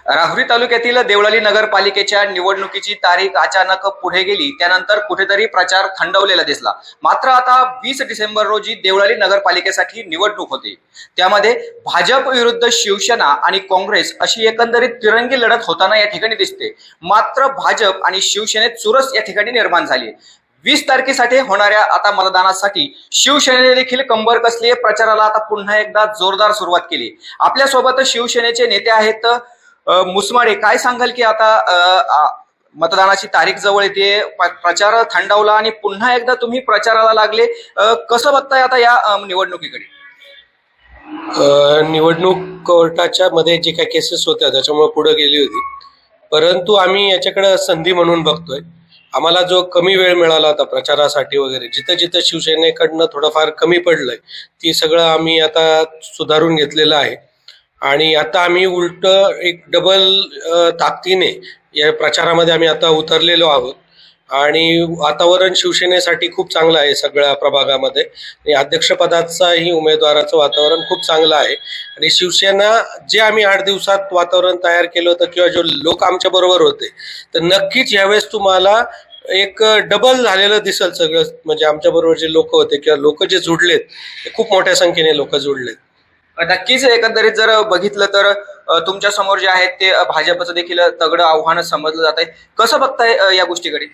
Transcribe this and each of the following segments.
राहुरी तालुक्यातील देवळाली नगरपालिकेच्या निवडणुकीची तारीख अचानक पुढे गेली, त्यानंतर कुठेतरी प्रचार थंडवलेला दिसला। मात्र आता 20 डिसेंबर रोजी देवळाली नगरपालिकेसाठी निवडणूक होती। त्यामध्ये भाजप विरुद्ध शिवसेना आणि काँग्रेस अशी एकंदरीत तिरंगी लढत होताना या ठिकाणी दिसते। मात्र भाजप आणि शिवसेनेत चुरस या ठिकाणी निर्माण झाली। 20 तारखेसाठी होणाऱ्या आता मतदानासाठी शिवसेनेने देखील कंबर कसली, प्रचाराला आता पुन्हा एकदा जोरदार सुरुवात केली। आपल्या सोबत शिवसेनेचे नेते आहेत मुसमाडे, काय सांगाल की आता मतदानाची तारीख जवळ येते, प्रचार थंडावला आणि पुन्हा एकदा तुम्ही प्रचाराला लागले, कसं बघताय आता या निवडणुकीकडे? निवडणूक कोर्टाच्या मध्ये जे काही केसेस होत्या त्याच्यामुळे पुढे गेली होती, परंतु आम्ही याच्याकडे संधी म्हणून बघतोय। आम्हाला जो कमी वेळ मिळाला होता प्रचारासाठी वगैरे, जिथं जिथं शिवसेनेकडनं थोडंफार कमी पडलंय ती सगळं आम्ही आता सुधारून घेतलेलं आहे आणि आता आम्ही उलट एक डबल ताकदीने या प्रचारामध्ये आम्ही आता उतरलेलो आहोत आणि वातावरण शिवसेनेसाठी खूप चांगलं आहे। सगळ्या प्रभागामध्ये आणि अध्यक्षपदाचाही उमेदवाराचं वातावरण खूप चांगलं आहे आणि शिवसेना जे आम्ही 8 दिवसात वातावरण तयार केलं होतं किंवा जो लोक आमच्या बरोबर होते, तर नक्कीच यावेळेस तुम्हाला एक डबल झालेलं दिसेल सगळं। म्हणजे आमच्या बरोबर जे लोक होते किंवा लोक जे जुडलेत ते खूप मोठ्या संख्येने लोक जुडलेत। नक्कीच एकंदरीत जर बघितलं तर तुमच्या समोर जे आहेत ते भाजपचं देखील तगडं आव्हान समजलं जात आहे, कसं बघताय या गोष्टीकडे?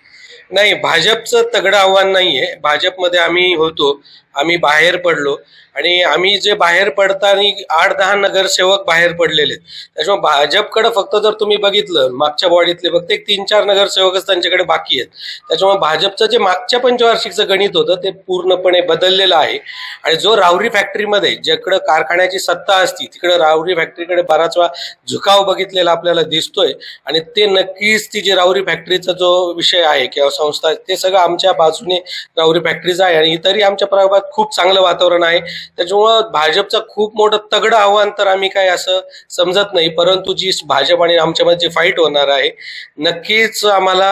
नाही, भाजपचं तगडं आव्हान नाहीये। भाजपमध्ये आम्ही होतो, आम्ही बाहेर पडलो आणि आम्ही जे बाहेर पडताना 8-10 नगरसेवक बाहेर पडलेले, त्याच्यामुळे भाजपकडे फक्त जर तुम्ही बघितलं मागच्या बॉडीतले फक्त 3-4 नगरसेवकच त्यांच्याकडे बाकी आहेत। त्याच्यामुळे भाजपचं जे मागच्या पंचवार्षिकचं गणित होतं ते पूर्णपणे बदललेलं आहे आणि जो राहुरी फॅक्टरीमध्ये ज्याकडे कारखान्याची सत्ता असती तिकडे राहुरी फॅक्टरीकडे बराच वेळा झुकाव बघितलेला आपल्याला दिसतोय आणि ते नक्कीच ती जे राहुरी फॅक्टरीचा जो विषय आहे किंवा संस्था ते सगळं आमच्या बाजूने राहुरी फॅक्टरीचा आहे आणि इतरही आमच्या प्रभागात खूप चांगलं वातावरण आहे। त्याच्यामुळं भाजपचं खूप मोठं तगडं आव्हान तर आम्ही काय असं समजत नाही, परंतु जी भाजप आणि आमच्यामध्ये जी फाईट होणार आहे नक्कीच आम्हाला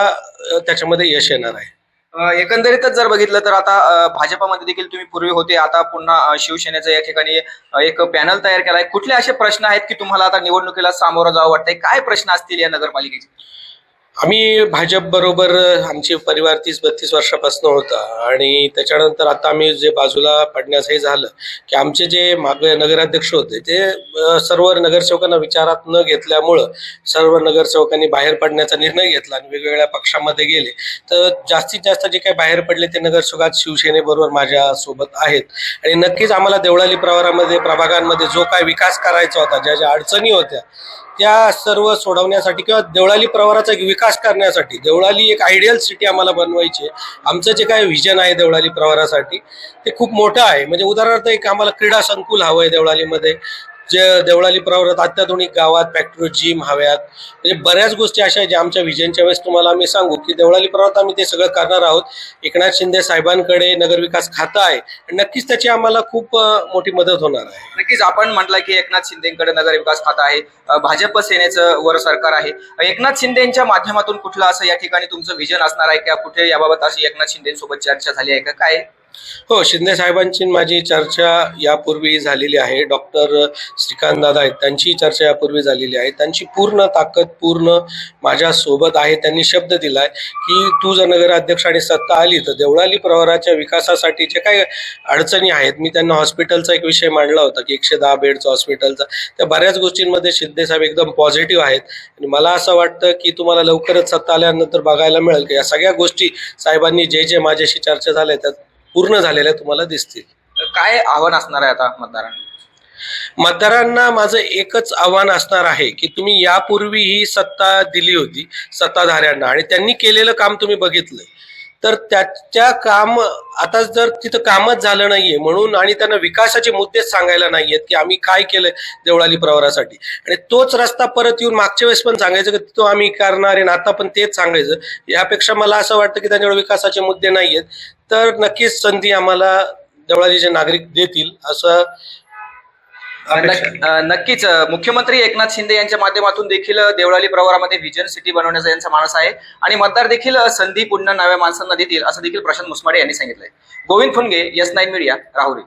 त्याच्यामध्ये यश येणार आहे। एकंदरीतच जर बघितलं तर आता भाजपमध्ये देखील तुम्ही पूर्वी होते, आता पुन्हा शिवसेनेचं या ठिकाणी एक पॅनल तयार केलाय। कुठले असे प्रश्न आहेत की तुम्हाला आता निवडणुकीला सामोरं जावं वाटतंय? काय प्रश्न असतील या नगरपालिकेचे? आम्ही भाजप बरोबर आमची परिवार 30-32 वर्षापासून होता आणि त्याच्यानंतर आता आम्ही जे बाजूला पडण्यास हे झालं की आमचे जे मागे नगराध्यक्ष होते ते सर्व नगरसेवकांना विचारात न घेतल्यामुळं सर्व नगरसेवकांनी बाहेर पडण्याचा निर्णय घेतला आणि वेगवेगळ्या पक्षामध्ये गेले। तर जास्तीत जास्त जे काही बाहेर पडले ते नगरसेवक आज शिवसेनेबरोबर माझ्या सोबत आहेत आणि नक्कीच आम्हाला देवळाली प्रभागांमध्ये जो काय विकास करायचा होता, ज्या ज्या अडचणी होत्या त्या सर्व सोडवण्यासाठी किंवा देवळाली प्रवाराचा विकास करण्यासाठी, देवळाली एक आयडियल सिटी आम्हाला बनवायची आहे। आमचं जे काही व्हिजन आहे देवळाली प्रवारासाठी ते खूप मोठं आहे। म्हणजे उदाहरणार्थ एक आम्हाला क्रीडा संकुल हवं आहे देवळालीमध्ये, जे देवळाली प्रवारात अत्याधुनिक गावात फॅक्टरी जिम हव्यात, म्हणजे बऱ्याच गोष्टी अशा आहेत ज्या आमच्या व्हिजनच्या वेळेस तुम्हाला आम्ही सांगू की देवळाली प्रवारात आम्ही ते सगळं करणार आहोत। एकनाथ शिंदे साहेबांकडे नगरविकास खातं आहे आणि नक्कीच त्याची आम्हाला खूप मोठी मदत होणार आहे। नक्कीच आपण म्हटलं की एकनाथ शिंदेकडे नगर विकास खातं आहे, भाजप सेनेचं वर सरकार आहे। एकनाथ शिंदेच्या माध्यमातून कुठलं असं या ठिकाणी तुमचं विजन असणार आहे का? कुठे याबाबत अशी एकनाथ शिंदेसोबत चर्चा झाली आहे का? काय? हो, शिंदे साहेबांची माझी चर्चा यापूर्वी झालेली आहे। डॉक्टर श्रीकांत दादा आहेत, त्यांची चर्चा यापूर्वी झालेली आहे। त्यांची पूर्ण ताकद पूर्ण माझ्या सोबत आहे। त्यांनी शब्द दिलाय की तू जर नगराध्यक्ष आणि सत्ता आली तर देवळाली प्रवाराच्या विकासासाठी जे काही अडचणी आहेत, मी त्यांना हॉस्पिटलचा एक विषय मांडला होता की 110 बेडचा हॉस्पिटलचा, त्या बऱ्याच गोष्टींमध्ये शिंदे साहेब एकदम पॉझिटिव्ह आहेत आणि मला असं वाटतं की तुम्हाला लवकरच सत्ता आल्यानंतर बघायला मिळेल की या सगळ्या गोष्टी साहेबांनी जे माझ्याशी चर्चा झाल्या त्यात पूर्ण झालेल्या तुम्हाला दिसतील। काय आव्हान असणार आहे आता मतदारांना माझं एकच आव्हान असणार आहे की तुम्ही यापूर्वी ही सत्ता दिली होती सत्ताधाऱ्यांना आणि त्यांनी केलेलं काम तुम्ही बघितलं, तर त्याच्या काम आता जर तिथं कामच झालं नाहीये म्हणून आणि त्यांना विकासाचे मुद्देच सांगायला नाहीयेत की आम्ही काय केलंय देवळाली प्रवारासाठी आणि तोच रस्ता परत येऊन मागच्या वेळेस पण सांगायचं की तो आम्ही करणार आहे, आता पण तेच सांगायचं, यापेक्षा मला असं वाटतं की त्यांच्याकडे विकासाचे मुद्दे नाहीयेत, तर नक्कीच संधी आम्हाला देवळालीचे नागरिक देतील असं नक्कीच मुख्यमंत्री एकनाथ शिंदे यांच्या माध्यमातून देखील देवळाली प्रवारामध्ये व्हिजन सिटी बनवण्याचा यांचा मानस आहे आणि मतदार देखील संधी पुन्हा नव्या माणसांना देतील असं देखील प्रशांत मुसमाडे यांनी सांगितलंय। Govind Phunge, S9 media, Rahuri.